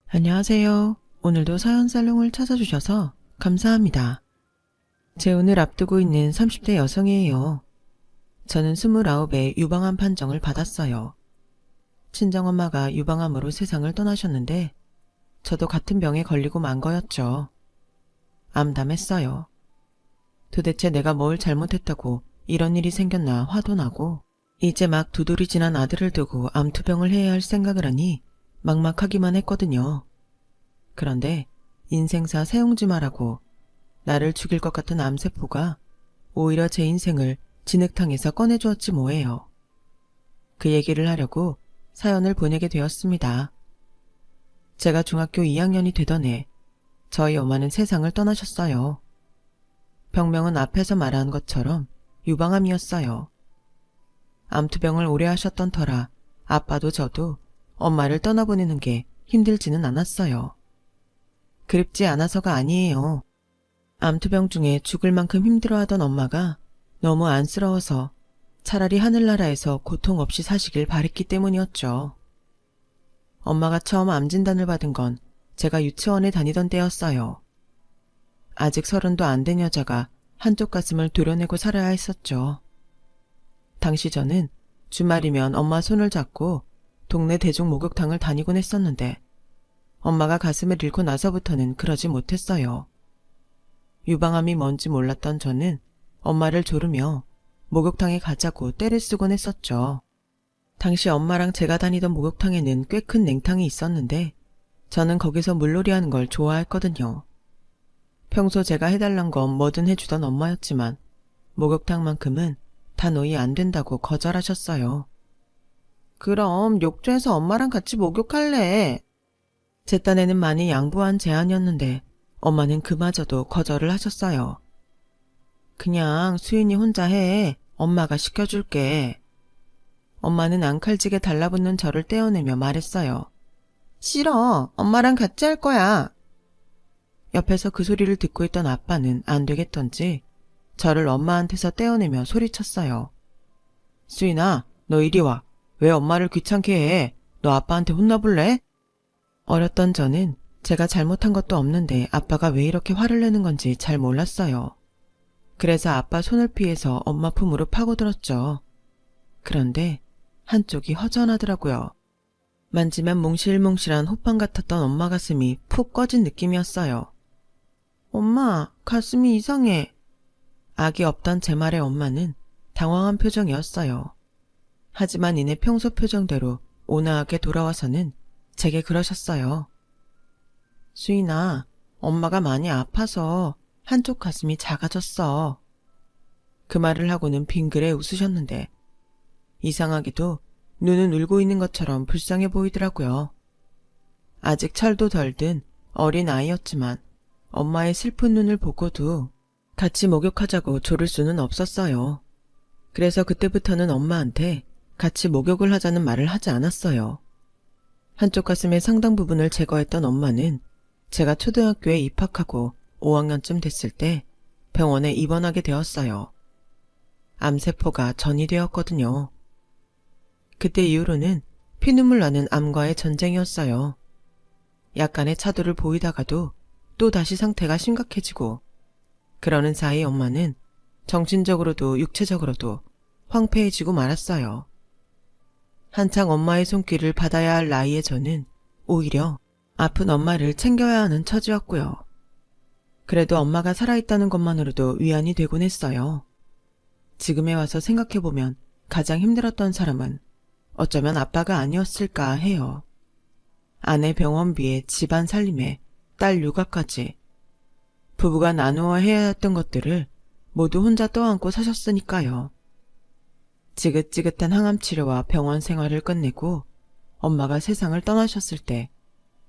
안녕하세요. 오늘도 사연 살롱을 찾아주셔서 감사합니다. 재혼을 앞두고 있는 30대 여성이에요. 저는 29에 유방암 판정을 받았어요. 친정엄마가 유방암으로 세상을 떠나셨는데 저도 같은 병에 걸리고 만 거였죠. 암담했어요. 도대체 내가 뭘 잘못했다고 이런 일이 생겼나 화도 나고 이제 막 두돌이 지난 아들을 두고 암투병을 해야 할 생각을 하니 막막하기만 했거든요. 그런데 인생사 세웅지마라고 나를 죽일 것 같은 암세포가 오히려 제 인생을 진흙탕에서 꺼내주었지 뭐예요. 그 얘기를 하려고 사연을 보내게 되었습니다. 제가 중학교 2학년이 되던 해 저희 엄마는 세상을 떠나셨어요. 병명은 앞에서 말한 것처럼 유방암이었어요. 암투병을 오래 하셨던 터라 아빠도 저도 엄마를 떠나보내는 게 힘들지는 않았어요. 그립지 않아서가 아니에요. 암투병 중에 죽을 만큼 힘들어하던 엄마가 너무 안쓰러워서 차라리 하늘나라에서 고통 없이 사시길 바랬기 때문이었죠. 엄마가 처음 암 진단을 받은 건 제가 유치원에 다니던 때였어요. 아직 30도 안 된 여자가 한쪽 가슴을 도려내고 살아야 했었죠. 당시 저는 주말이면 엄마 손을 잡고 동네 대중 목욕탕을 다니곤 했었는데 엄마가 가슴을 잃고 나서부터는 그러지 못했어요. 유방암이 뭔지 몰랐던 저는 엄마를 조르며 목욕탕에 가자고 떼를 쓰곤 했었죠. 당시 엄마랑 제가 다니던 목욕탕에는 꽤 큰 냉탕이 있었는데 저는 거기서 물놀이 하는 걸 좋아했거든요. 평소 제가 해달란 건 뭐든 해주던 엄마였지만 목욕탕만큼은 단호히 안 된다고 거절하셨어요. 그럼 욕조에서 엄마랑 같이 목욕할래. 제 딴에는 많이 양보한 제안이었는데 엄마는 그마저도 거절을 하셨어요. 그냥 수인이 혼자 해. 엄마가 시켜줄게. 엄마는 앙칼지게 달라붙는 저를 떼어내며 말했어요. 싫어. 엄마랑 같이 할 거야. 옆에서 그 소리를 듣고 있던 아빠는 안 되겠던지 저를 엄마한테서 떼어내며 소리쳤어요. 수인아, 너 이리 와. 왜 엄마를 귀찮게 해? 너 아빠한테 혼나볼래? 어렸던 저는 제가 잘못한 것도 없는데 아빠가 왜 이렇게 화를 내는 건지 잘 몰랐어요. 그래서 아빠 손을 피해서 엄마 품으로 파고들었죠. 그런데 한쪽이 허전하더라고요. 만지면 몽실몽실한 호빵 같았던 엄마 가슴이 푹 꺼진 느낌이었어요. 엄마, 가슴이 이상해. 악이 없던 제 말에 엄마는 당황한 표정이었어요. 하지만 이내 평소 표정대로 온화하게 돌아와서는 제게 그러셨어요. 수인아, 엄마가 많이 아파서 한쪽 가슴이 작아졌어. 그 말을 하고는 빙그레 웃으셨는데 이상하게도 눈은 울고 있는 것처럼 불쌍해 보이더라고요. 아직 철도 덜 든 어린 아이였지만 엄마의 슬픈 눈을 보고도 같이 목욕하자고 조를 수는 없었어요. 그래서 그때부터는 엄마한테 같이 목욕을 하자는 말을 하지 않았어요. 한쪽 가슴의 상당 부분을 제거했던 엄마는 제가 초등학교에 입학하고 5학년쯤 됐을 때 병원에 입원하게 되었어요. 암세포가 전이 되었거든요. 그때 이후로는 피눈물 나는 암과의 전쟁이었어요. 약간의 차도를 보이다가도 또 다시 상태가 심각해지고 그러는 사이 엄마는 정신적으로도 육체적으로도 황폐해지고 말았어요. 한창 엄마의 손길을 받아야 할 나이에 저는 오히려 아픈 엄마를 챙겨야 하는 처지였고요. 그래도 엄마가 살아있다는 것만으로도 위안이 되곤 했어요. 지금에 와서 생각해보면 가장 힘들었던 사람은 어쩌면 아빠가 아니었을까 해요. 아내 병원비에 집안 살림에 딸 육아까지 부부가 나누어 해야 했던 것들을 모두 혼자 떠안고 사셨으니까요. 지긋지긋한 항암 치료와 병원 생활을 끝내고 엄마가 세상을 떠나셨을 때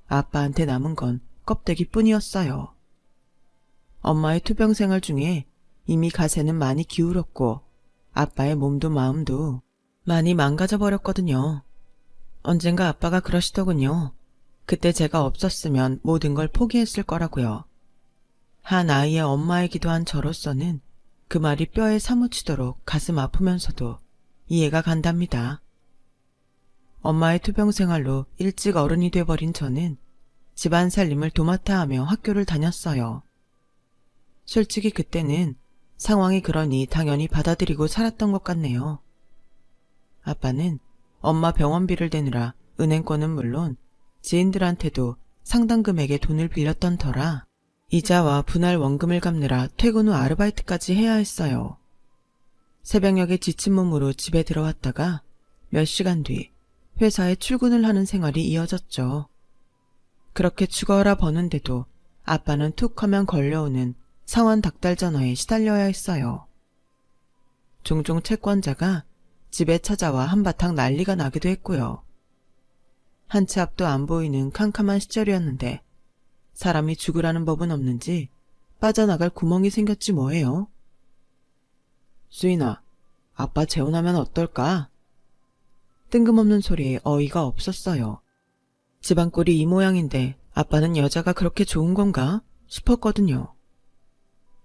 아빠한테 남은 건 껍데기뿐이었어요. 엄마의 투병 생활 중에 이미 가세는 많이 기울었고 아빠의 몸도 마음도 많이 망가져버렸거든요. 언젠가 아빠가 그러시더군요. 그때 제가 없었으면 모든 걸 포기했을 거라고요. 한 아이의 엄마이기도 한 저로서는 그 말이 뼈에 사무치도록 가슴 아프면서도 이해가 간답니다. 엄마의 투병 생활로 일찍 어른이 돼버린 저는 집안 살림을 도맡아 하며 학교를 다녔어요. 솔직히 그때는 상황이 그러니 당연히 받아들이고 살았던 것 같네요. 아빠는 엄마 병원비를 대느라 은행권은 물론 지인들한테도 상당 금액의 돈을 빌렸던 터라 이자와 분할 원금을 갚느라 퇴근 후 아르바이트까지 해야 했어요. 새벽녘에 지친 몸으로 집에 들어왔다가 몇 시간 뒤 회사에 출근을 하는 생활이 이어졌죠. 그렇게 죽어라 버는데도 아빠는 툭 하면 걸려오는 상환 닥달 전화에 시달려야 했어요. 종종 채권자가 집에 찾아와 한바탕 난리가 나기도 했고요. 한 치 앞도 안 보이는 캄캄한 시절이었는데 사람이 죽으라는 법은 없는지 빠져나갈 구멍이 생겼지 뭐예요. 수인아, 아빠 재혼하면 어떨까? 뜬금없는 소리에 어이가 없었어요. 집안 꼴이 이 모양인데 아빠는 여자가 그렇게 좋은 건가 싶었거든요.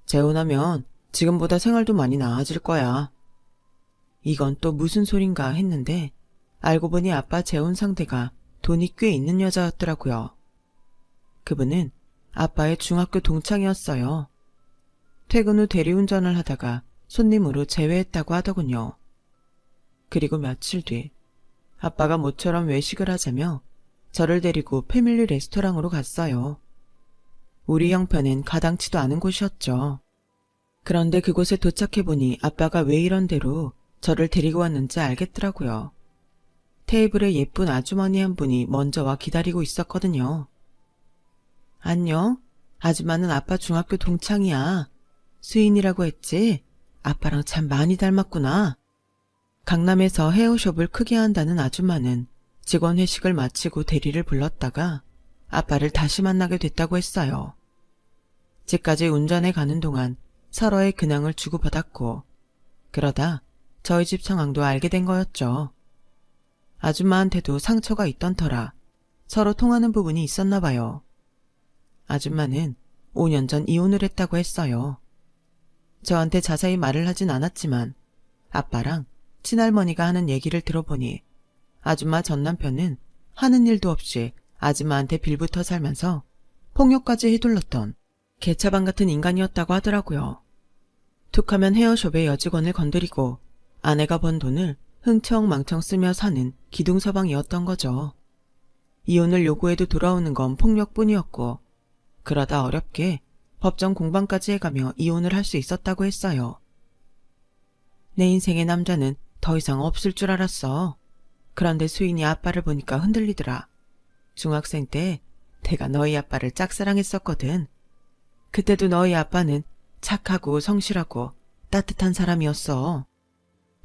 재혼하면 지금보다 생활도 많이 나아질 거야. 이건 또 무슨 소린가 했는데 알고 보니 아빠 재혼 상대가 돈이 꽤 있는 여자였더라고요. 그분은 아빠의 중학교 동창이었어요. 퇴근 후 대리운전을 하다가 손님으로 제외했다고 하더군요. 그리고 며칠 뒤 아빠가 모처럼 외식을 하자며 저를 데리고 패밀리 레스토랑으로 갔어요. 우리 형편엔 가당치도 않은 곳이었죠. 그런데 그곳에 도착해보니 아빠가 왜 이런 대로 저를 데리고 왔는지 알겠더라고요. 테이블에 예쁜 아주머니 한 분이 먼저 와 기다리고 있었거든요. 안녕, 아줌마는 아빠 중학교 동창이야. 수인이라고 했지? 아빠랑 참 많이 닮았구나. 강남에서 헤어숍을 크게 한다는 아줌마는 직원 회식을 마치고 대리를 불렀다가 아빠를 다시 만나게 됐다고 했어요. 집까지 운전해 가는 동안 서로의 근황을 주고받았고 그러다 저희 집 상황도 알게 된 거였죠. 아줌마한테도 상처가 있던 터라 서로 통하는 부분이 있었나 봐요. 아줌마는 5년 전 이혼을 했다고 했어요. 저한테 자세히 말을 하진 않았지만 아빠랑 친할머니가 하는 얘기를 들어보니 아줌마 전 남편은 하는 일도 없이 아줌마한테 빌붙어 살면서 폭력까지 휘둘렀던 개차반 같은 인간이었다고 하더라고요. 툭하면 헤어숍의 여직원을 건드리고 아내가 번 돈을 흥청망청 쓰며 사는 기둥서방이었던 거죠. 이혼을 요구해도 돌아오는 건 폭력뿐이었고 그러다 어렵게 법정 공방까지 해가며 이혼을 할 수 있었다고 했어요. 내 인생의 남자는 더 이상 없을 줄 알았어. 그런데 수인이 아빠를 보니까 흔들리더라. 중학생 때 내가 너희 아빠를 짝사랑했었거든. 그때도 너희 아빠는 착하고 성실하고 따뜻한 사람이었어.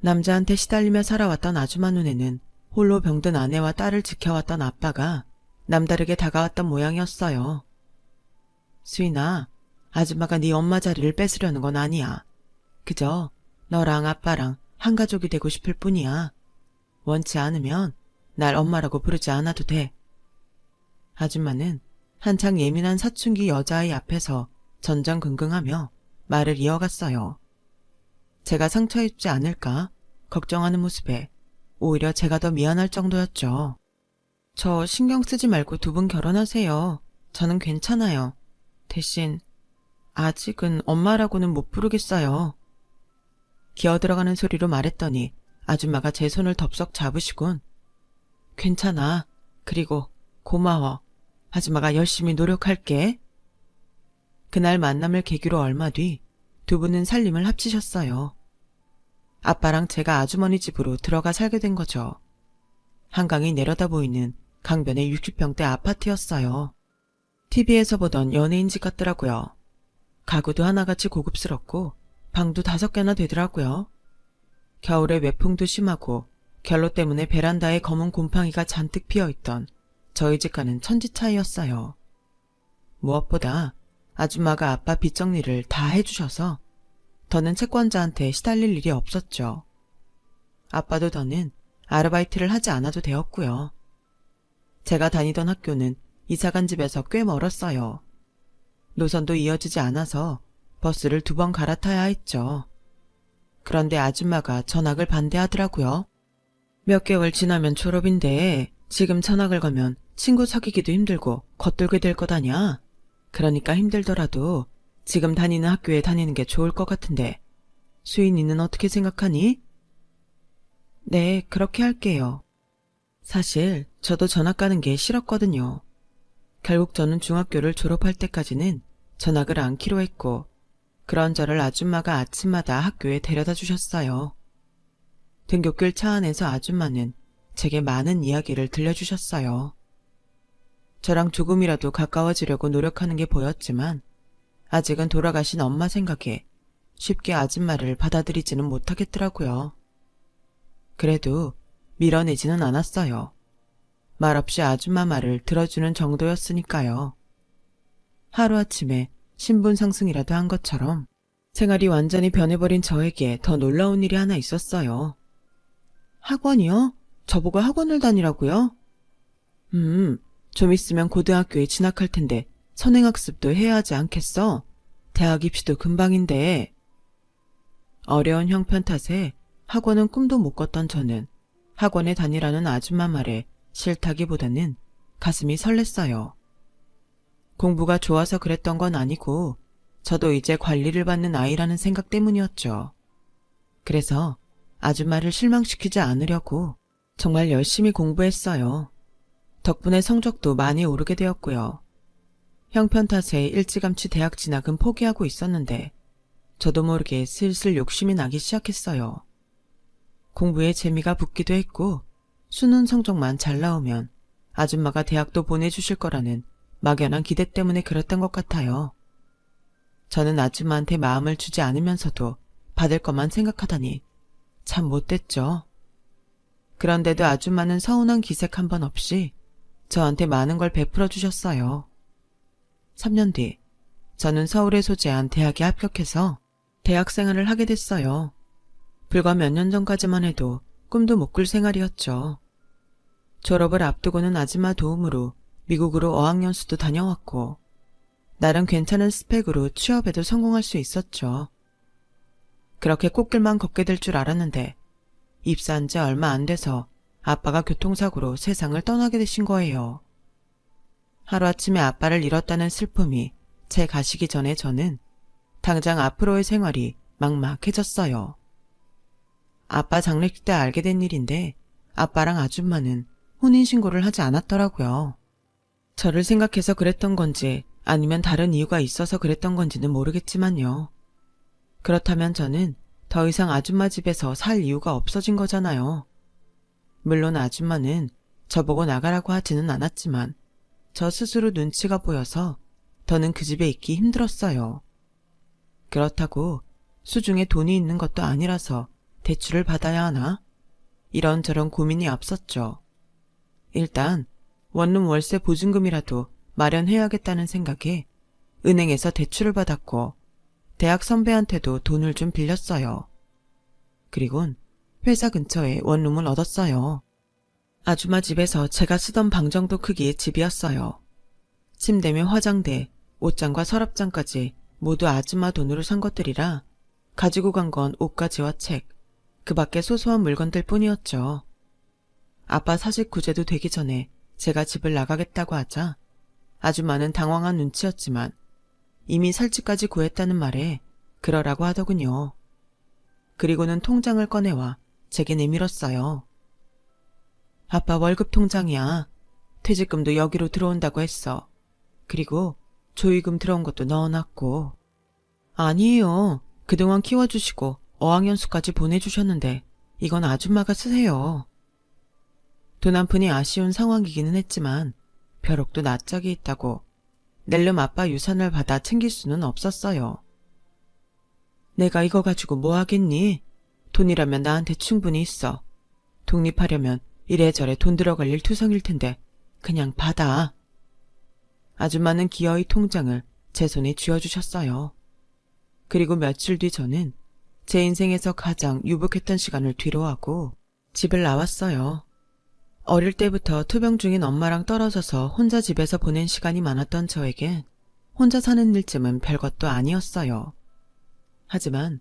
남자한테 시달리며 살아왔던 아줌마 눈에는 홀로 병든 아내와 딸을 지켜왔던 아빠가 남다르게 다가왔던 모양이었어요. 수인아, 아줌마가 네 엄마 자리를 뺏으려는 건 아니야. 그저 너랑 아빠랑 한 가족이 되고 싶을 뿐이야. 원치 않으면 날 엄마라고 부르지 않아도 돼. 아줌마는 한창 예민한 사춘기 여자아이 앞에서 전전긍긍하며 말을 이어갔어요. 제가 상처 입지 않을까 걱정하는 모습에 오히려 제가 더 미안할 정도였죠. 저 신경 쓰지 말고 두 분 결혼하세요. 저는 괜찮아요. 대신 아직은 엄마라고는 못 부르겠어요. 기어들어가는 소리로 말했더니 아줌마가 제 손을 덥석 잡으시곤 괜찮아. 그리고 고마워. 아줌마가 열심히 노력할게. 그날 만남을 계기로 얼마 뒤 두 분은 살림을 합치셨어요. 아빠랑 제가 아주머니 집으로 들어가 살게 된 거죠. 한강이 내려다 보이는 강변의 60평대 아파트였어요. TV에서 보던 연예인 집 같더라고요. 가구도 하나같이 고급스럽고 방도 5개나 되더라고요. 겨울에 외풍도 심하고 결로 때문에 베란다에 검은 곰팡이가 잔뜩 피어있던 저희 집과는 천지 차이였어요. 무엇보다 아줌마가 아빠 빚 정리를 다 해주셔서 더는 채권자한테 시달릴 일이 없었죠. 아빠도 더는 아르바이트를 하지 않아도 되었고요. 제가 다니던 학교는 이사간 집에서 꽤 멀었어요. 노선도 이어지지 않아서 버스를 2번 갈아타야 했죠. 그런데 아줌마가 전학을 반대하더라고요. 몇 개월 지나면 졸업인데 지금 전학을 가면 친구 사귀기도 힘들고 겉돌게 될 것 아냐? 그러니까 힘들더라도 지금 다니는 학교에 다니는 게 좋을 것 같은데 수인이는 어떻게 생각하니? 네, 그렇게 할게요. 사실 저도 전학 가는 게 싫었거든요. 결국 저는 중학교를 졸업할 때까지는 전학을 않기로 했고 그런 저를 아줌마가 아침마다 학교에 데려다 주셨어요. 등굣길 차 안에서 아줌마는 제게 많은 이야기를 들려주셨어요. 저랑 조금이라도 가까워지려고 노력하는 게 보였지만 아직은 돌아가신 엄마 생각에 쉽게 아줌마를 받아들이지는 못하겠더라고요. 그래도 밀어내지는 않았어요. 말없이 아줌마 말을 들어주는 정도였으니까요. 하루아침에 신분 상승이라도 한 것처럼 생활이 완전히 변해버린 저에게 더 놀라운 일이 하나 있었어요. 학원이요? 저보고 학원을 다니라고요? 좀 있으면 고등학교에 진학할 텐데 선행학습도 해야 하지 않겠어? 대학 입시도 금방인데. 어려운 형편 탓에 학원은 꿈도 못 꿨던 저는 학원에 다니라는 아줌마 말에 싫다기보다는 가슴이 설렜어요. 공부가 좋아서 그랬던 건 아니고 저도 이제 관리를 받는 아이라는 생각 때문이었죠. 그래서 아줌마를 실망시키지 않으려고 정말 열심히 공부했어요. 덕분에 성적도 많이 오르게 되었고요. 형편 탓에 일찌감치 대학 진학은 포기하고 있었는데 저도 모르게 슬슬 욕심이 나기 시작했어요. 공부에 재미가 붙기도 했고 수능 성적만 잘 나오면 아줌마가 대학도 보내주실 거라는 막연한 기대 때문에 그랬던 것 같아요. 저는 아줌마한테 마음을 주지 않으면서도 받을 것만 생각하다니 참 못됐죠. 그런데도 아줌마는 서운한 기색 한 번 없이 저한테 많은 걸 베풀어 주셨어요. 3년 뒤 저는 서울에 소재한 대학에 합격해서 대학 생활을 하게 됐어요. 불과 몇 년 전까지만 해도 꿈도 못 꿀 생활이었죠. 졸업을 앞두고는 아줌마 도움으로 미국으로 어학연수도 다녀왔고 나름 괜찮은 스펙으로 취업에도 성공할 수 있었죠. 그렇게 꽃길만 걷게 될 줄 알았는데 입사한 지 얼마 안 돼서 아빠가 교통사고로 세상을 떠나게 되신 거예요. 하루아침에 아빠를 잃었다는 슬픔이 채 가시기 전에 저는 당장 앞으로의 생활이 막막해졌어요. 아빠 장례식 때 알게 된 일인데 아빠랑 아줌마는 혼인신고를 하지 않았더라고요. 저를 생각해서 그랬던 건지 아니면 다른 이유가 있어서 그랬던 건지는 모르겠지만요. 그렇다면 저는 더 이상 아줌마 집에서 살 이유가 없어진 거잖아요. 물론 아줌마는 저보고 나가라고 하지는 않았지만 저 스스로 눈치가 보여서 더는 그 집에 있기 힘들었어요. 그렇다고 수중에 돈이 있는 것도 아니라서 대출을 받아야 하나? 이런저런 고민이 앞섰죠. 일단 원룸 월세 보증금이라도 마련해야겠다는 생각에 은행에서 대출을 받았고 대학 선배한테도 돈을 좀 빌렸어요. 그리곤 회사 근처에 원룸을 얻었어요. 아줌마 집에서 제가 쓰던 방 정도 크기의 집이었어요. 침대며 화장대, 옷장과 서랍장까지 모두 아줌마 돈으로 산 것들이라 가지고 간 건 옷가지와 책, 그 밖에 소소한 물건들 뿐이었죠. 아빠 사직 구제도 되기 전에 제가 집을 나가겠다고 하자 아줌마는 당황한 눈치였지만 이미 살 집까지 구했다는 말에 그러라고 하더군요. 그리고는 통장을 꺼내와 제게 내밀었어요. 아빠 월급 통장이야. 퇴직금도 여기로 들어온다고 했어. 그리고 조의금 들어온 것도 넣어놨고. 아니에요. 그동안 키워주시고 어학연수까지 보내주셨는데 이건 아줌마가 쓰세요. 돈 한 푼이 아쉬운 상황이기는 했지만 벼룩도 낯짝이 있다고 낼름 아빠 유산을 받아 챙길 수는 없었어요. 내가 이거 가지고 뭐 하겠니? 돈이라면 나한테 충분히 있어. 독립하려면 이래저래 돈 들어갈 일 투성일 텐데 그냥 받아. 아줌마는 기어이 통장을 제 손에 쥐어주셨어요. 그리고 며칠 뒤 저는 제 인생에서 가장 유복했던 시간을 뒤로하고 집을 나왔어요. 어릴 때부터 투병 중인 엄마랑 떨어져서 혼자 집에서 보낸 시간이 많았던 저에겐 혼자 사는 일쯤은 별것도 아니었어요. 하지만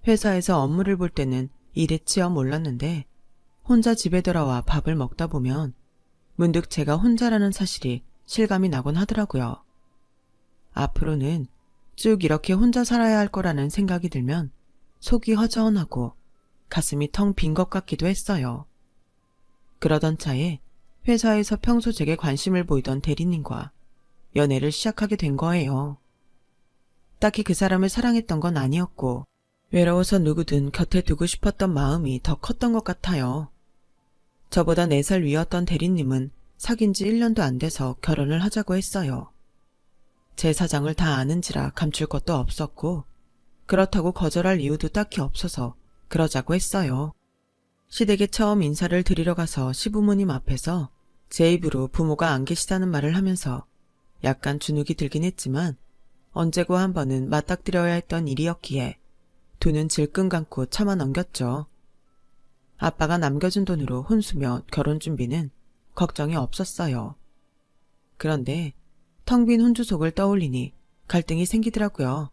회사에서 업무를 볼 때는 일에 치여 몰랐는데 혼자 집에 돌아와 밥을 먹다 보면 문득 제가 혼자라는 사실이 실감이 나곤 하더라고요. 앞으로는 쭉 이렇게 혼자 살아야 할 거라는 생각이 들면 속이 허전하고 가슴이 텅 빈 것 같기도 했어요. 그러던 차에 회사에서 평소 제게 관심을 보이던 대리님과 연애를 시작하게 된 거예요. 딱히 그 사람을 사랑했던 건 아니었고 외로워서 누구든 곁에 두고 싶었던 마음이 더 컸던 것 같아요. 저보다 4살 위였던 대리님은 사귄 지 1년도 안 돼서 결혼을 하자고 했어요. 제 사정을 다 아는지라 감출 것도 없었고 그렇다고 거절할 이유도 딱히 없어서 그러자고 했어요. 시댁에 처음 인사를 드리러 가서 시부모님 앞에서 제 입으로 부모가 안 계시다는 말을 하면서 약간 주눅이 들긴 했지만 언제고 한 번은 맞닥뜨려야 했던 일이었기에 두 눈 질끈 감고 참아 넘겼죠. 아빠가 남겨준 돈으로 혼수며 결혼 준비는 걱정이 없었어요. 그런데 텅 빈 혼주속을 떠올리니 갈등이 생기더라고요.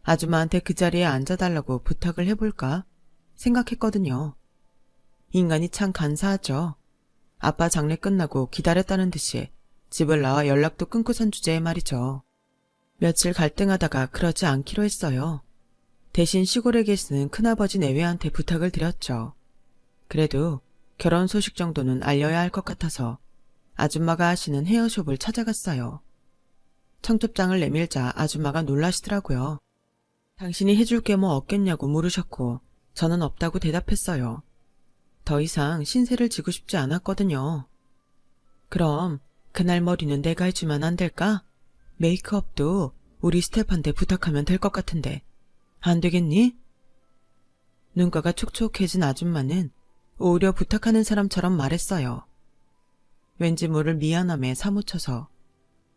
아줌마한테 그 자리에 앉아달라고 부탁을 해볼까 생각했거든요. 인간이 참 간사하죠. 아빠 장례 끝나고 기다렸다는 듯이 집을 나와 연락도 끊고 산 주제에 말이죠. 며칠 갈등하다가 그러지 않기로 했어요. 대신 시골에 계시는 큰아버지 내외한테 부탁을 드렸죠. 그래도 결혼 소식 정도는 알려야 할 것 같아서 아줌마가 하시는 헤어숍을 찾아갔어요. 청첩장을 내밀자 아줌마가 놀라시더라고요. 당신이 해줄 게 뭐 없겠냐고 물으셨고 저는 없다고 대답했어요. 더 이상 신세를 지고 싶지 않았거든요. 그럼 그날 머리는 내가 해주면 안 될까? 메이크업도 우리 스텝한테 부탁하면 될 것 같은데 안 되겠니? 눈가가 촉촉해진 아줌마는 오히려 부탁하는 사람처럼 말했어요. 왠지 모를 미안함에 사무쳐서.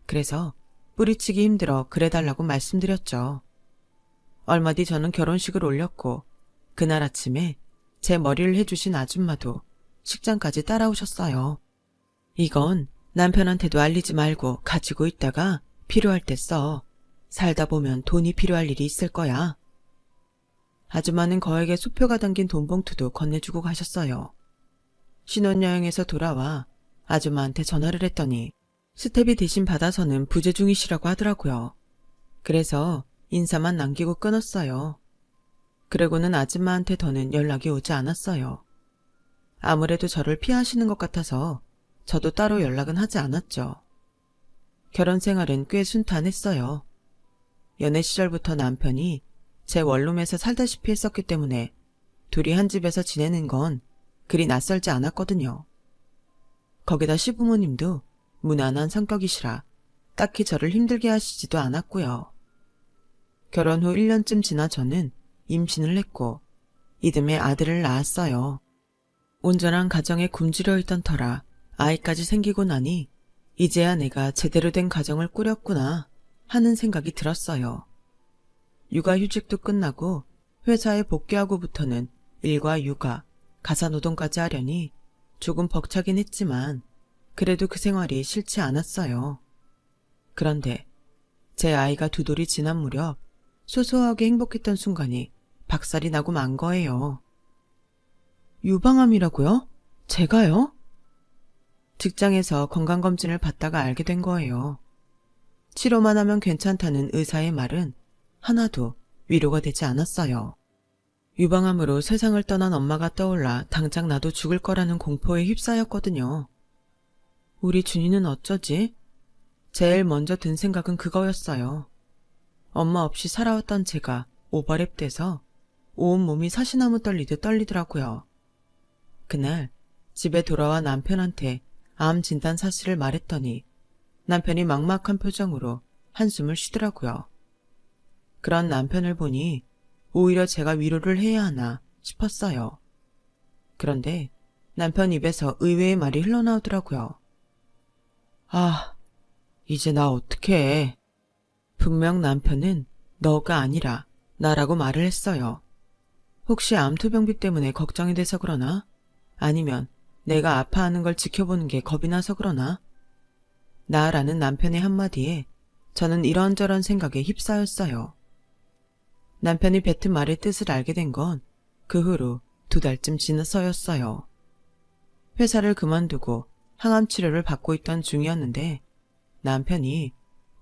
그래서 뿌리치기 힘들어 그래달라고 말씀드렸죠. 얼마 뒤 저는 결혼식을 올렸고 그날 아침에 제 머리를 해주신 아줌마도 식장까지 따라오셨어요. 이건 남편한테도 알리지 말고 가지고 있다가 필요할 때 써. 살다 보면 돈이 필요할 일이 있을 거야. 아줌마는 거액의 수표가 담긴 돈봉투도 건네주고 가셨어요. 신혼여행에서 돌아와 아줌마한테 전화를 했더니 스텝이 대신 받아서는 부재 중이시라고 하더라고요. 그래서 인사만 남기고 끊었어요. 그러고는 아줌마한테 더는 연락이 오지 않았어요. 아무래도 저를 피하시는 것 같아서 저도 따로 연락은 하지 않았죠. 결혼 생활은 꽤 순탄했어요. 연애 시절부터 남편이 제 원룸에서 살다시피 했었기 때문에 둘이 한 집에서 지내는 건 그리 낯설지 않았거든요. 거기다 시부모님도 무난한 성격이시라 딱히 저를 힘들게 하시지도 않았고요. 결혼 후 1년쯤 지나 저는 임신을 했고 이듬해 아들을 낳았어요. 온전한 가정에 굶주려 있던 터라 아이까지 생기고 나니 이제야 내가 제대로 된 가정을 꾸렸구나 하는 생각이 들었어요. 육아휴직도 끝나고 회사에 복귀하고부터는 일과 육아, 가사노동까지 하려니 조금 벅차긴 했지만 그래도 그 생활이 싫지 않았어요. 그런데 제 아이가 2돌이 지난 무렵 소소하게 행복했던 순간이 박살이 나고 만 거예요. 유방암이라고요? 제가요? 직장에서 건강검진을 받다가 알게 된 거예요. 치료만 하면 괜찮다는 의사의 말은 하나도 위로가 되지 않았어요. 유방암으로 세상을 떠난 엄마가 떠올라 당장 나도 죽을 거라는 공포에 휩싸였거든요. 우리 준이는 어쩌지? 제일 먼저 든 생각은 그거였어요. 엄마 없이 살아왔던 제가 오버랩 돼서 온몸이 사시나무 떨리듯 떨리더라고요. 그날 집에 돌아와 남편한테 암 진단 사실을 말했더니 남편이 막막한 표정으로 한숨을 쉬더라고요. 그런 남편을 보니 오히려 제가 위로를 해야 하나 싶었어요. 그런데 남편 입에서 의외의 말이 흘러나오더라고요. 아, 이제 나 어떡해. 분명 남편은 너가 아니라 나라고 말을 했어요. 혹시 암투병비 때문에 걱정이 돼서 그러나? 아니면 내가 아파하는 걸 지켜보는 게 겁이 나서 그러나? 나라는 남편의 한마디에 저는 이런저런 생각에 휩싸였어요. 남편이 뱉은 말의 뜻을 알게 된 건 그 후로 2달쯤 지나서였어요. 회사를 그만두고 항암 치료를 받고 있던 중이었는데 남편이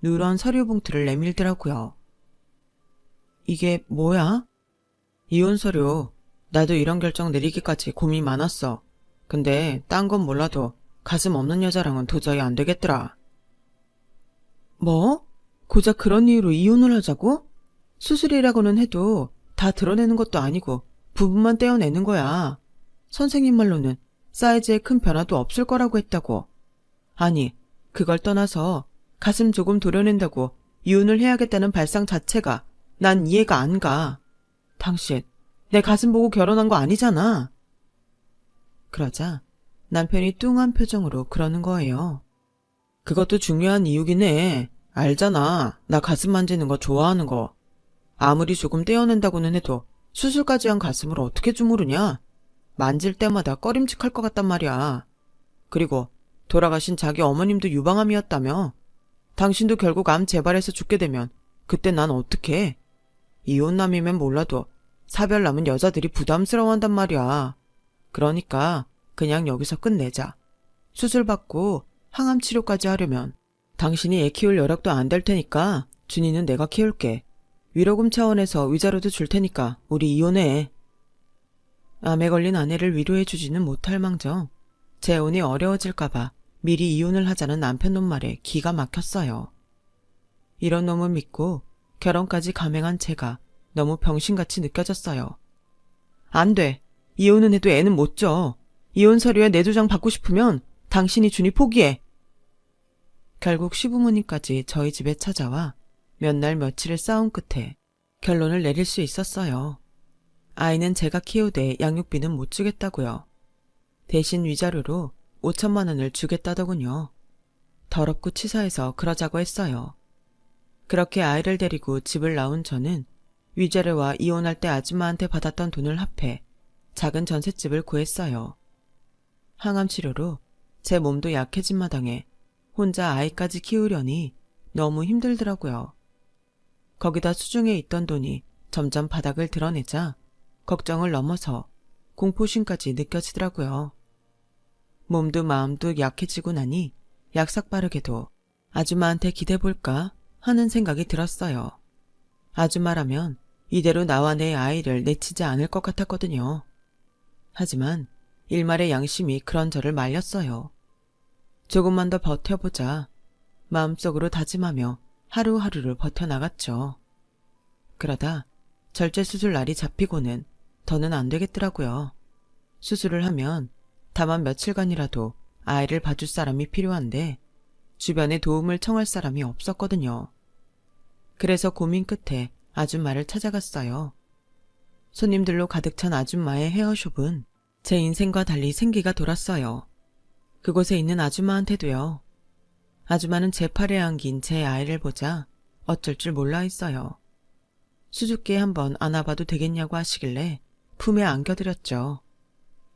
누런 서류 봉투를 내밀더라고요. 이게 뭐야? 이혼 서류. 나도 이런 결정 내리기까지 고민 많았어. 근데 딴 건 몰라도 가슴 없는 여자랑은 도저히 안 되겠더라. 뭐? 고작 그런 이유로 이혼을 하자고? 수술이라고는 해도 다 드러내는 것도 아니고 부분만 떼어내는 거야. 선생님 말로는 사이즈에 큰 변화도 없을 거라고 했다고. 아니, 그걸 떠나서 가슴 조금 도려낸다고 이혼을 해야겠다는 발상 자체가 난 이해가 안 가. 당신, 내 가슴 보고 결혼한 거 아니잖아. 그러자 남편이 뚱한 표정으로 그러는 거예요. 그것도 중요한 이유긴 해. 알잖아. 나 가슴 만지는 거 좋아하는 거. 아무리 조금 떼어낸다고는 해도 수술까지 한 가슴을 어떻게 주무르냐? 만질 때마다 꺼림칙할 것 같단 말이야. 그리고 돌아가신 자기 어머님도 유방암이었다며. 당신도 결국 암 재발해서 죽게 되면 그때 난 어떡해? 이혼남이면 몰라도 사별 남은 여자들이 부담스러워한단 말이야. 그러니까 그냥 여기서 끝내자. 수술 받고 항암 치료까지 하려면 당신이 애 키울 여력도 안 될 테니까 준이는 내가 키울게. 위로금 차원에서 위자료도 줄 테니까 우리 이혼해. 암에 걸린 아내를 위로해주지는 못할 망정 재혼이 어려워질까봐 미리 이혼을 하자는 남편 놈 말에 기가 막혔어요. 이런 놈을 믿고 결혼까지 감행한 제가 너무 병신같이 느껴졌어요. 안 돼. 이혼은 해도 애는 못 줘. 이혼 서류에 내 두 장 받고 싶으면 당신이 준이 포기해. 결국 시부모님까지 저희 집에 찾아와 몇 날 며칠의 싸움 끝에 결론을 내릴 수 있었어요. 아이는 제가 키우되 양육비는 못 주겠다고요. 대신 위자료로 5천만 원을 주겠다더군요. 더럽고 치사해서 그러자고 했어요. 그렇게 아이를 데리고 집을 나온 저는 위자료와 이혼할 때 아줌마한테 받았던 돈을 합해 작은 전셋집을 구했어요. 항암 치료로 제 몸도 약해진 마당에 혼자 아이까지 키우려니 너무 힘들더라고요. 거기다 수중에 있던 돈이 점점 바닥을 드러내자 걱정을 넘어서 공포심까지 느껴지더라고요. 몸도 마음도 약해지고 나니 약삭빠르게도 아줌마한테 기대볼까 하는 생각이 들었어요. 아줌마라면 이대로 나와 내 아이를 내치지 않을 것 같았거든요. 하지만 일말의 양심이 그런 저를 말렸어요. 조금만 더 버텨보자 마음속으로 다짐하며 하루하루를 버텨나갔죠. 그러다 절제수술 날이 잡히고는 더는 안 되겠더라고요. 수술을 하면 다만 며칠간이라도 아이를 봐줄 사람이 필요한데 주변에 도움을 청할 사람이 없었거든요. 그래서 고민 끝에 아줌마를 찾아갔어요. 손님들로 가득 찬 아줌마의 헤어숍은 제 인생과 달리 생기가 돌았어요. 그곳에 있는 아줌마한테도요. 아줌마는 제 팔에 안긴 제 아이를 보자 어쩔 줄 몰라 했어요. 수줍게 한번 안아봐도 되겠냐고 하시길래 품에 안겨드렸죠.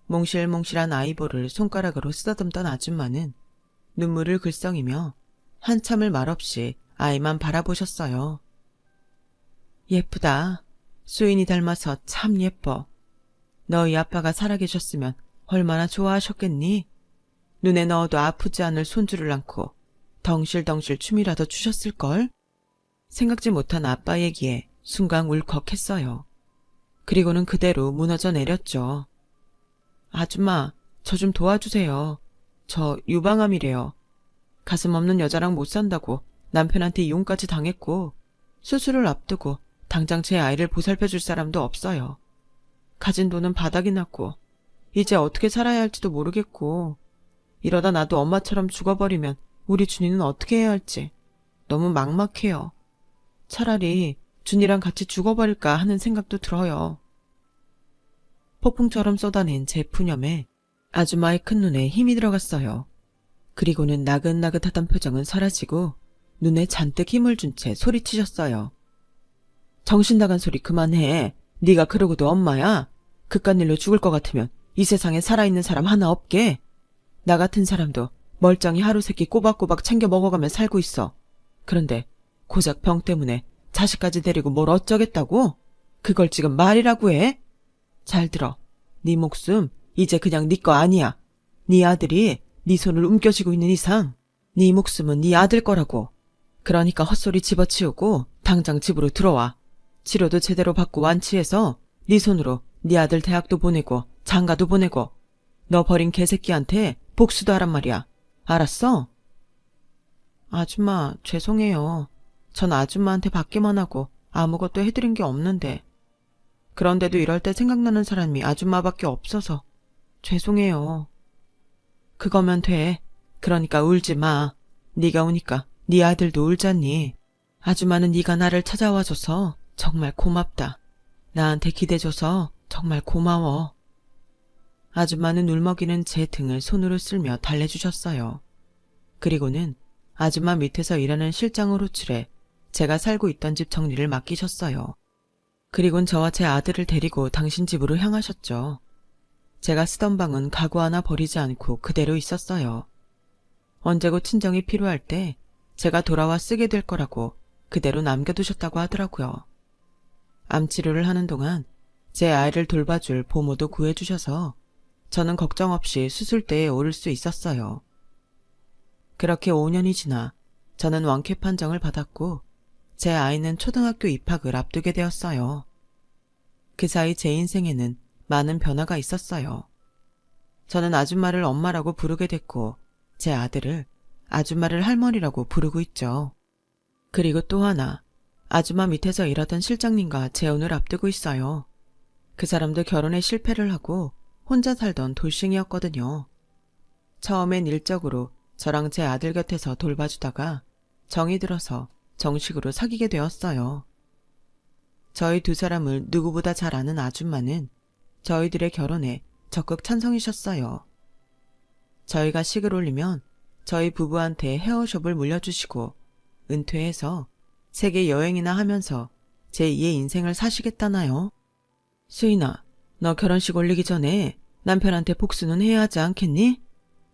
몽실몽실한 아이볼을 손가락으로 쓰다듬던 아줌마는 눈물을 글썽이며 한참을 말없이 아이만 바라보셨어요. 예쁘다. 수인이 닮아서 참 예뻐. 너희 아빠가 살아계셨으면 얼마나 좋아하셨겠니? 눈에 넣어도 아프지 않을 손주를 안고 덩실덩실 춤이라도 추셨을걸? 생각지 못한 아빠 얘기에 순간 울컥했어요. 그리고는 그대로 무너져 내렸죠. 아줌마, 저 좀 도와주세요. 저 유방암이래요. 가슴 없는 여자랑 못 산다고 남편한테 이혼까지 당했고 수술을 앞두고 당장 제 아이를 보살펴줄 사람도 없어요. 가진 돈은 바닥이 났고 이제 어떻게 살아야 할지도 모르겠고 이러다 나도 엄마처럼 죽어버리면 우리 준이는 어떻게 해야 할지 너무 막막해요. 차라리 준이랑 같이 죽어버릴까 하는 생각도 들어요. 폭풍처럼 쏟아낸 제 푸념에 아줌마의 큰 눈에 힘이 들어갔어요. 그리고는 나긋나긋하던 표정은 사라지고 눈에 잔뜩 힘을 준 채 소리치셨어요. 정신 나간 소리 그만해. 네가 그러고도 엄마야. 그깟 일로 죽을 것 같으면 이 세상에 살아있는 사람 하나 없게. 나 같은 사람도 멀쩡히 하루 세끼 꼬박꼬박 챙겨 먹어가며 살고 있어. 그런데 고작 병 때문에 자식까지 데리고 뭘 어쩌겠다고? 그걸 지금 말이라고 해? 잘 들어. 네 목숨 이제 그냥 네 거 아니야. 네 아들이 네 손을 움켜쥐고 있는 이상 네 목숨은 네 아들 거라고. 그러니까 헛소리 집어치우고 당장 집으로 들어와. 치료도 제대로 받고 완치해서 네 손으로 네 아들 대학도 보내고 장가도 보내고 너 버린 개새끼한테 복수도 하란 말이야. 알았어? 아줌마, 죄송해요. 전 아줌마한테 받기만 하고 아무것도 해드린 게 없는데. 그런데도 이럴 때 생각나는 사람이 아줌마밖에 없어서 죄송해요. 그거면 돼. 그러니까 울지 마. 네가 우니까 네 아들도 울잖니. 아줌마는 네가 나를 찾아와줘서 정말 고맙다. 나한테 기대줘서 정말 고마워. 아줌마는 울먹이는 제 등을 손으로 쓸며 달래주셨어요. 그리고는 아줌마 밑에서 일하는 실장을 호출해 제가 살고 있던 집 정리를 맡기셨어요. 그리곤 저와 제 아들을 데리고 당신 집으로 향하셨죠. 제가 쓰던 방은 가구 하나 버리지 않고 그대로 있었어요. 언제고 친정이 필요할 때 제가 돌아와 쓰게 될 거라고 그대로 남겨두셨다고 하더라고요. 암치료를 하는 동안 제 아이를 돌봐줄 보모도 구해주셔서 저는 걱정 없이 수술대에 오를 수 있었어요. 그렇게 5년이 지나 저는 완쾌 판정을 받았고 제 아이는 초등학교 입학을 앞두게 되었어요. 그 사이 제 인생에는 많은 변화가 있었어요. 저는 아줌마를 엄마라고 부르게 됐고 제 아들을 아줌마를 할머니라고 부르고 있죠. 그리고 또 하나, 아줌마 밑에서 일하던 실장님과 재혼을 앞두고 있어요. 그 사람도 결혼에 실패를 하고 혼자 살던 돌싱이었거든요. 처음엔 일적으로 저랑 제 아들 곁에서 돌봐주다가 정이 들어서 정식으로 사귀게 되었어요. 저희 두 사람을 누구보다 잘 아는 아줌마는 저희들의 결혼에 적극 찬성이셨어요. 저희가 식을 올리면 저희 부부한테 헤어숍을 물려주시고 은퇴해서 세계 여행이나 하면서 제2의 인생을 사시겠다나요? 수인아, 너 결혼식 올리기 전에 남편한테 복수는 해야 하지 않겠니?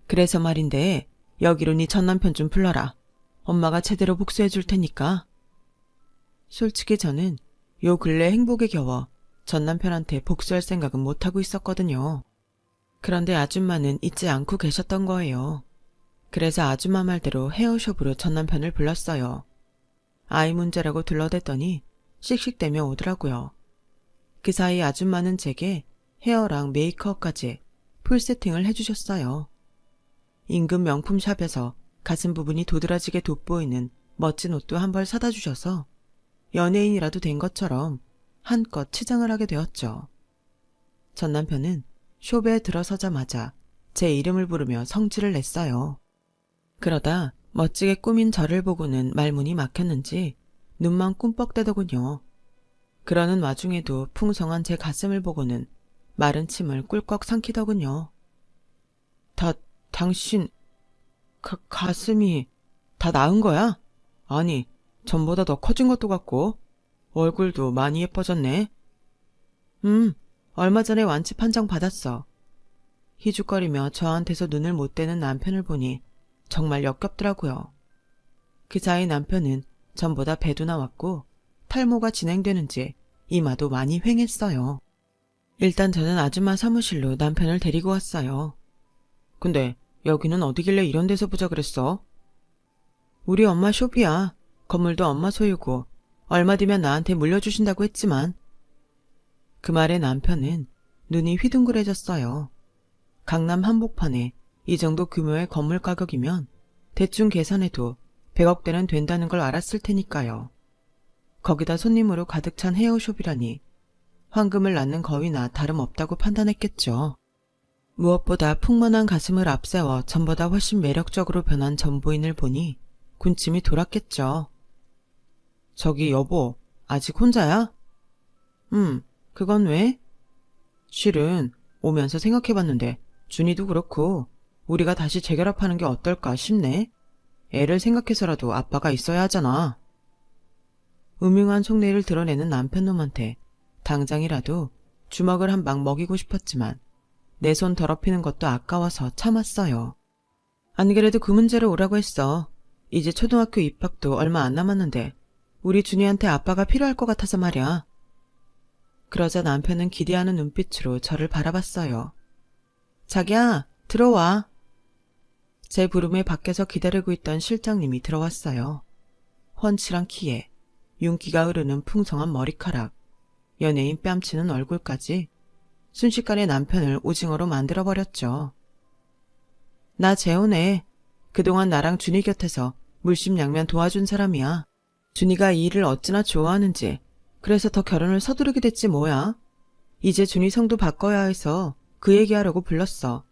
그래서 말인데 여기로 네 전남편 좀 불러라. 엄마가 제대로 복수해 줄 테니까. 솔직히 저는 요 근래 행복에 겨워 전남편한테 복수할 생각은 못하고 있었거든요. 그런데 아줌마는 잊지 않고 계셨던 거예요. 그래서 아줌마 말대로 헤어숍으로 전남편을 불렀어요. 아이 문제라고 둘러댔더니 씩씩대며 오더라고요. 그 사이 아줌마는 제게 헤어랑 메이크업까지 풀 세팅을 해주셨어요. 인근 명품샵에서 가슴 부분이 도드라지게 돋보이는 멋진 옷도 한 벌 사다 주셔서 연예인이라도 된 것처럼 한껏 치장을 하게 되었죠. 전 남편은 숍에 들어서자마자 제 이름을 부르며 성질을 냈어요. 그러다 멋지게 꾸민 저를 보고는 말문이 막혔는지 눈만 꿈뻑대더군요. 그러는 와중에도 풍성한 제 가슴을 보고는 마른 침을 꿀꺽 삼키더군요. 당신 가슴이 다 나은 거야? 아니, 전보다 더 커진 것도 같고 얼굴도 많이 예뻐졌네. 얼마 전에 완치 판정 받았어. 희죽거리며 저한테서 눈을 못 떼는 남편을 보니 정말 역겹더라고요. 그 사이 남편은 전보다 배도 나왔고 탈모가 진행되는지 이마도 많이 휑했어요. 일단 저는 아줌마 사무실로 남편을 데리고 왔어요. 근데 여기는 어디길래 이런 데서 보자 그랬어? 우리 엄마 숍이야. 건물도 엄마 소유고 얼마 뒤면 나한테 물려주신다고 했지만. 그 말에 남편은 눈이 휘둥그레졌어요. 강남 한복판에 이 정도 규모의 건물 가격이면 대충 계산해도 100억대는 된다는 걸 알았을 테니까요. 거기다 손님으로 가득 찬 헤어숍이라니 황금을 낳는 거위나 다름없다고 판단했겠죠. 무엇보다 풍만한 가슴을 앞세워 전보다 훨씬 매력적으로 변한 전부인을 보니 군침이 돌았겠죠. 저기 여보, 아직 혼자야? 그건 왜? 실은 오면서 생각해봤는데 준이도 그렇고 우리가 다시 재결합하는 게 어떨까 싶네. 애를 생각해서라도 아빠가 있어야 하잖아. 음흉한 속내를 드러내는 남편놈한테 당장이라도 주먹을 한 방 먹이고 싶었지만 내 손 더럽히는 것도 아까워서 참았어요. 안 그래도 그 문제로 오라고 했어. 이제 초등학교 입학도 얼마 안 남았는데 우리 준이한테 아빠가 필요할 것 같아서 말이야. 그러자 남편은 기대하는 눈빛으로 저를 바라봤어요. 자기야, 들어와. 제 부름에 밖에서 기다리고 있던 실장님이 들어왔어요. 훤칠한 키에 윤기가 흐르는 풍성한 머리카락, 연예인 뺨치는 얼굴까지 순식간에 남편을 오징어로 만들어버렸죠. 나 재혼해. 그동안 나랑 준이 곁에서 물심양면 도와준 사람이야. 준이가 이 일을 어찌나 좋아하는지 그래서 더 결혼을 서두르게 됐지 뭐야. 이제 준이 성도 바꿔야 해서 그 얘기하려고 불렀어.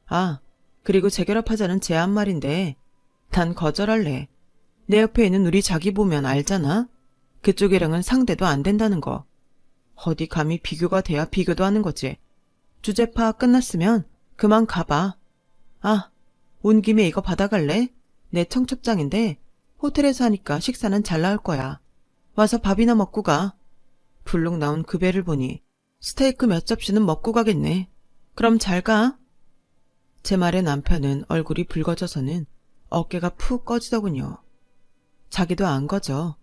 아, 그리고 재결합하자는 제안 말인데 단 거절할래. 내 옆에 있는 우리 자기 보면 알잖아. 그쪽이랑은 상대도 안 된다는 거. 어디 감히 비교가 돼야 비교도 하는 거지. 주제 파악 끝났으면 그만 가봐. 아, 온 김에 이거 받아갈래? 내 청첩장인데 호텔에서 하니까 식사는 잘 나올 거야. 와서 밥이나 먹고 가. 불룩 나온 그 배를 보니 스테이크 몇 접시는 먹고 가겠네. 그럼 잘 가. 제 말에 남편은 얼굴이 붉어져서는 어깨가 푹 꺼지더군요. 자기도 안 거죠.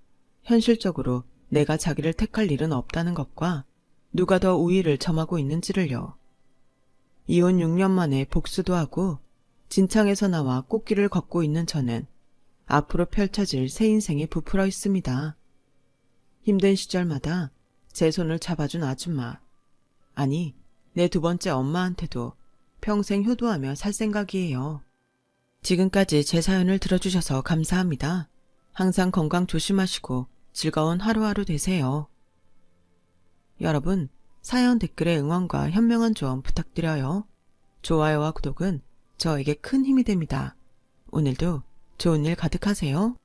현실적으로 내가 자기를 택할 일은 없다는 것과 누가 더 우위를 점하고 있는지를요. 이혼 6년 만에 복수도 하고 진창에서 나와 꽃길을 걷고 있는 저는 앞으로 펼쳐질 새 인생에 부풀어 있습니다. 힘든 시절마다 제 손을 잡아준 아줌마, 아니 내 두 번째 엄마한테도 평생 효도하며 살 생각이에요. 지금까지 제 사연을 들어주셔서 감사합니다. 항상 건강 조심하시고 즐거운 하루하루 되세요. 여러분, 사연 댓글에 응원과 현명한 조언 부탁드려요. 좋아요와 구독은 저에게 큰 힘이 됩니다. 오늘도 좋은 일 가득하세요.